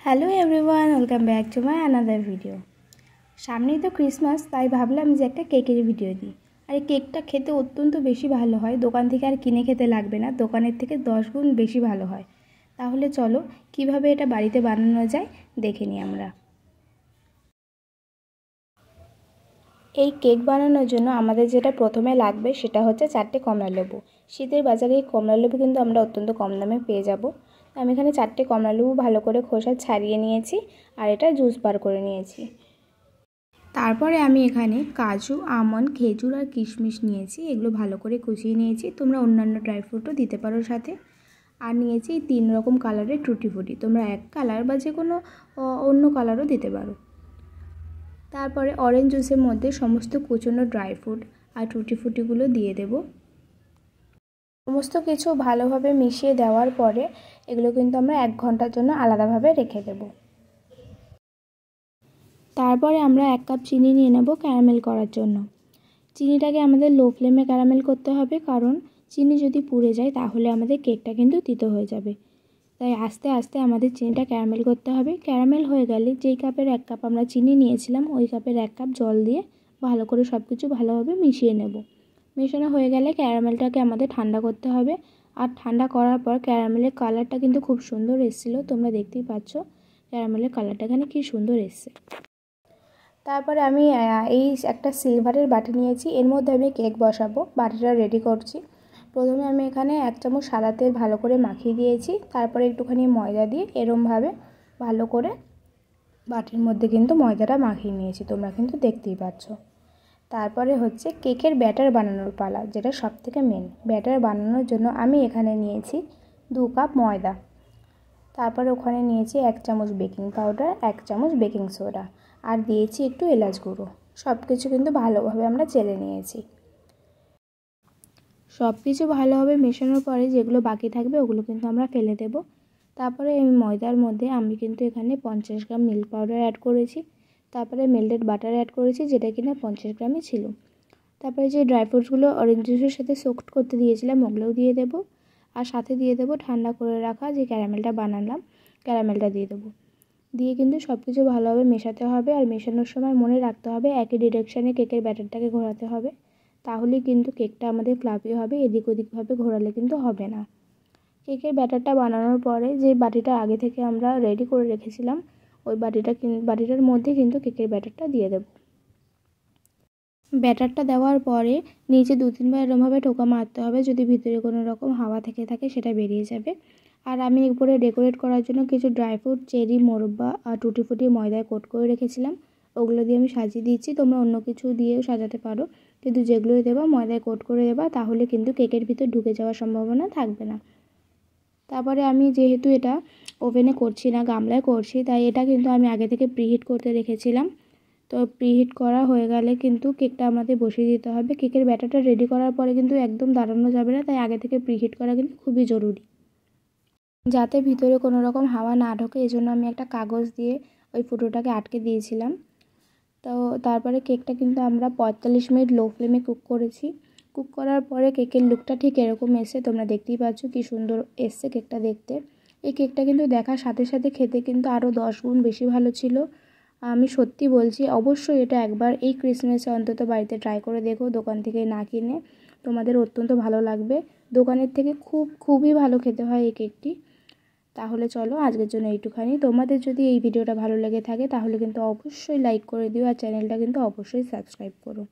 Hello everyone, welcome back to my another video. সামনেই তো Christmas, তাই ভাবলাম যে একটা কেকের ভিডিও দিই। আর এই কেকটা খেতে অত্যন্ত বেশি ভালো হয়, দোকান থেকে আর কিনে খেতে লাগবে না, দোকানের থেকে 10 গুণ বেশি ভালো হয়। তাহলে চলো কিভাবে এটা বাড়িতে বানানো যায় দেখে নিই আমরা। এই কেক বানানোর জন্য আমাদের যেটা প্রথমে লাগবে সেটা হচ্ছে 4টে কমলালেবু। শীতের বাজারে এই কমলালেবু কিন্তু আমরা অত্যন্ত কম দামে পেয়ে যাব। আমি এখানে 4টে কমলালেবু ভালো করে খোসা ছাড়িয়ে নিয়েছি আর এটা জুস বার করে নিয়েছি। তারপরে আমি এখানে কাজু, আমন্ড, খেজুর আর কিশমিশ নিয়েছি, এগুলো ভালো করে কুচিয়ে নিয়েছি। তোমরা অন্যান্য ড্রাই ফ্রুটও দিতে পারো সাথে। আর নিয়েছি 3 রকম কালারের টুটি ফুটি, তোমরা এক কালার বা যে কোনো অন্য কালারও দিতে পারো। তারপরে অরেঞ্জ জুসের মধ্যে সমস্ত কুচনো ড্রাই ফ্রুট আর টুটি ফুটিগুলো দিয়ে দেব। সমস্ত কিছু ভালোভাবে মিশিয়ে দেওয়ার পরে এগুলো কিন্তু আমরা 1 ঘন্টার জন্য আলাদাভাবে রেখে দেব। তারপরে আমরা 1 কাপ চিনি নিয়ে নেব ক্যারামেল করার জন্য। চিনিটাকে আমাদের লো ফ্লেমে ক্যারামেল করতে হবে, কারণ চিনি যদি পুড়ে যায় তাহলে আমাদের কেকটা কিন্তু তিতো হয়ে যাবে। তাই আস্তে আস্তে আমাদের চিনিটা ক্যারামেল করতে হবে। ক্যারামেল হয়ে গেলে যেই কাপের 1 কাপ আমরা চিনি নিয়েছিলাম ওই কাপের 1 কাপ জল দিয়ে ভালো করে সব কিছু ভালোভাবে মিশিয়ে নেব। মেশানো হয়ে গেলে ক্যারামেলটাকে আমাদের ঠান্ডা করতে হবে। আর ঠান্ডা করার পর ক্যারামেলের কালারটা কিন্তু খুব সুন্দর এসেছিলো, তোমরা দেখতেই পাচ্ছ ক্যারামেলের কালারটা এখানে কী সুন্দর এসছে। তারপরে আমি এই একটা সিলভারের বাটি নিয়েছি, এর মধ্যে আমি কেক বসাবো। বাটিটা রেডি করছি। প্রথমে আমি এখানে 1 চামচ সাদা তেল ভালো করে মাখিয়ে দিয়েছি, তারপরে একটুখানি ময়দা দিয়ে এরমভাবে ভালো করে বাটির মধ্যে কিন্তু ময়দাটা মাখিয়ে নিয়েছি, তোমরা কিন্তু দেখতেই পাচ্ছ। তারপরে হচ্ছে কেকের ব্যাটার বানানোর পালা, যেটা সবথেকে মেন। ব্যাটার বানানোর জন্য আমি এখানে নিয়েছি 2 কাপ ময়দা, তারপরে ওখানে নিয়েছি 1 চামচ বেকিং পাউডার, 1 চামচ বেকিং সোডা আর দিয়েছি একটু এলাচ গুঁড়ো। সব কিছু কিন্তু ভালোভাবে আমরা চেলে নিয়েছি। সব কিছু ভালোভাবে মেশানোর পরে যেগুলো বাকি থাকবে ওগুলো কিন্তু আমরা ফেলে দেব। তারপরে এই ময়দার মধ্যে আমি কিন্তু এখানে 50 গ্রাম মিল্ক পাউডার অ্যাড করেছি, তারপরে মেল্টেড বাটার অ্যাড করেছি যেটা কিনা 50 গ্রামই ছিল। তারপরে যে ড্রাই ফ্রুটসগুলো অরেঞ্জ জুসের সাথে সোকড করতে দিয়েছিলাম ওগুলোও দিয়ে দেব। আর সাথে দিয়ে দেবো ঠান্ডা করে রাখা যে ক্যারামেলটা বানালাম, ক্যারামেলটা দিয়ে দেবো। দিয়ে কিন্তু সব কিছু ভালোভাবে মেশাতে হবে। আর মেশানোর সময় মনে রাখতে হবে একই ডিরেকশানে কেকের ব্যাটারটাকে ঘোরাতে হবে, তাহলেই কিন্তু কেকটা আমাদের ফ্লাফি হবে। এদিক ওদিকভাবে ঘোরালে কিন্তু হবে না। কেকের ব্যাটারটা বানানোর পরে যে বাটিটা আগে থেকে আমরা রেডি করে রেখেছিলাম ওই বাটিটার মধ্যে কিন্তু কেকের ব্যাটারটা দিয়ে দেব। ব্যাটারটা দেওয়ার পরে নিচে 2-3 বার এরমভাবে টোকা মারতে হবে, যদি ভিতরে কোনো রকম হাওয়া থেকে থাকে সেটা বেরিয়ে যাবে। আর আমি উপরে ডেকোরেট করার জন্য কিছু ড্রাই ফ্রুট, চেরি, মোরব্বা আর টুটি ফুটি ময়দায় কোট করে রেখেছিলাম, ওগুলো দিয়ে আমি সাজিয়ে দিচ্ছি। তোমরা অন্য কিছু দিয়েও সাজাতে পারো, কিন্তু যেগুলোই দেবা ময়দায় কোট করে দেবা, তাহলে কিন্তু কেকের ভিতর ঢুকে যাওয়ার সম্ভাবনা থাকবে না। তারপরে আমি যেহেতু এটা ওভেনে করছি না, গামলায় করছি, তাই এটা কিন্তু আমি আগে থেকে প্রিহিট করতে রেখেছিলাম। তো প্রিহিট করা হয়ে গেলে কিন্তু কেকটা আমাদের বসিয়ে দিতে হবে। কেকের ব্যাটারটা রেডি করার পরে কিন্তু একদম দাঁড়ানো যাবে না, তাই আগে থেকে প্রিহিট করা কিন্তু খুবই জরুরি, যাতে ভিতরে কোনো রকম হাওয়া না ঢোকে। এই জন্য আমি একটা কাগজ দিয়ে ওই ফুটোটাকে আটকে দিয়েছিলাম। তো তারপরে কেকটা কিন্তু আমরা 45 মিনিট লো ফ্লেমে কুক করেছি। কুক করার পরে কেকের লুকটা ঠিক এরকম এসে, তোমরা দেখতেই পাচ্ছ কী সুন্দর এসছে কেকটা দেখতে। এই কেকটা কিন্তু দেখার সাথে সাথে খেতে কিন্তু আরও 10 গুণ বেশি ভালো ছিল। আমি সত্যি বলছি, অবশ্যই এটা একবার এই ক্রিসমাসে অন্তত বাড়িতে ট্রাই করে দেখো, দোকান থেকে না কিনে। তোমাদের অত্যন্ত ভালো লাগবে, দোকানের থেকে খুবই ভালো খেতে হয় এই কেকটি। তাহলে চলো আজকের জন্য এইটুখানি। তোমাদের যদি এই ভিডিওটা ভালো লেগে থাকে তাহলে কিন্তু অবশ্যই লাইক করে দিও আর চ্যানেলটা কিন্তু অবশ্যই সাবস্ক্রাইব করো।